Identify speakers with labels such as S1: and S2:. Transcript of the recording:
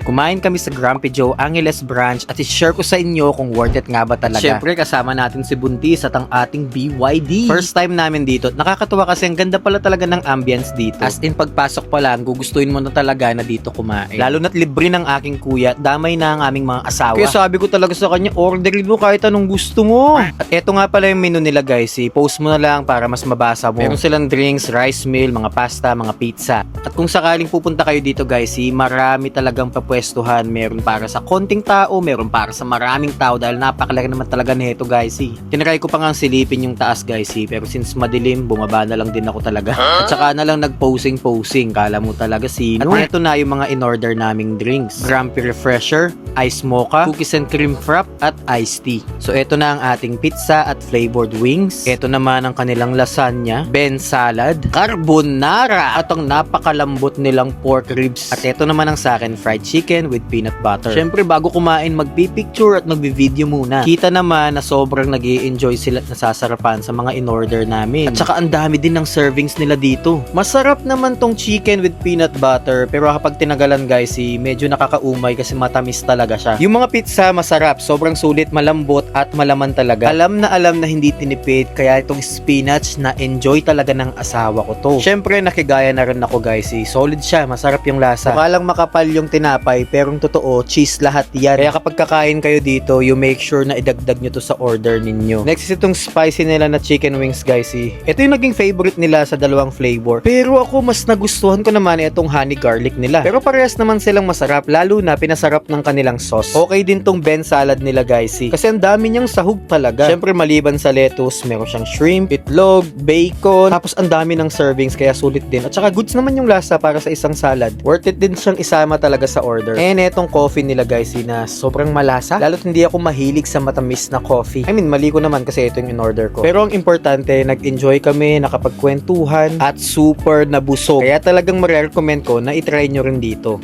S1: Kumain kami sa Grumpy Joe Angeles branch at i-share ko sa inyo kung worth it nga ba talaga. Syempre kasama natin si Buntis at ang ating BYD. First time namin dito. Nakakatuwa kasi ang ganda pala talaga ng ambience dito. As in pagpasok pa lang, gugustuhin mo na talaga na dito kumain. Lalo na't libre ng aking kuya, damay na ang aming mga asawa. Kaya sabi ko talaga sa kanya, orderin mo kahit anong gusto mo. At eto nga pala yung menu nila guys, i-post mo na lang para mas mabasa mo. Meron silang drinks, rice meal, mga pasta, mga pizza. At kung sakaling pupunta kayo dito guys, marami talagang papwestuhan. Meron para sa konting tao, meron para sa maraming tao dahil napakalaki naman talaga nito guys. Tinry ko pa nga silipin yung taas guys, pero since madilim, bumaba na lang din ako talaga. At saka na lang nag-posing, kala mo talaga sino. At eto na yung mga in-order naming drinks. Grumpy Refresher, Ice Mocha, Cookies and Cream Frap, at Iced Tea. So eto na ang ating pizza at flavored wings. Eto naman ang kanilang lasagna, Ben salad, carbonara, at ang napakalambot nilang pork ribs. At eto naman ang sa akin, fried chicken with peanut butter. Syempre bago kumain, magpipicture at magbi-video muna. Kita naman na sobrang nag-i-enjoy sila at nasasarapan sa mga in-order namin. At saka ang dami din ng servings nila dito. Masarap naman tong chicken with peanut butter, pero kapag tinagalan guys, medyo nakakaumay kasi matamis talaga siya. Yung mga pizza masarap, sobrang sulit, malambot at malaman talaga. Alam na hindi tinipid, kaya itong spinach na enjoy talaga ng asawa ko to. Syempre nakigaya na rin ako guys, solid siya, masarap yung lasa. Mukha lang makapal yung tinapay, pero yung totoo, cheese lahat yan. Kaya kapag kakain kayo dito, you make sure na idagdag nyo to sa order ninyo. Next is itong spicy nila na chicken wings guys. Ito yung naging favorite nila sa dalawang flavor. Pero ako mas nagustuhan ko naman itong honey garlic nila. Pero parehas naman silang masarap, lalo na pinasarap ng kanilang sauce. Okay din tong Ben salad nila guys. Kasi ang dami niyang sahog talaga. Syempre maliban sa lettuce, meron siyang shrimp, itlog, bacon, tapos ang dami ng servings kaya sulit din. At saka goods naman yung lasa para sa isang salad. Worth it din siyang isama talaga sa order. And etong coffee nila guys na sobrang malasa. Lalo't hindi ako mahilig sa matamis na coffee. I mean, mali ko naman kasi ito yung in-order ko. Pero ang importante, nag-enjoy kami, nakapagkwentuhan, at super nabusog. Kaya talagang marirecommend ko na itry nyo rin dito.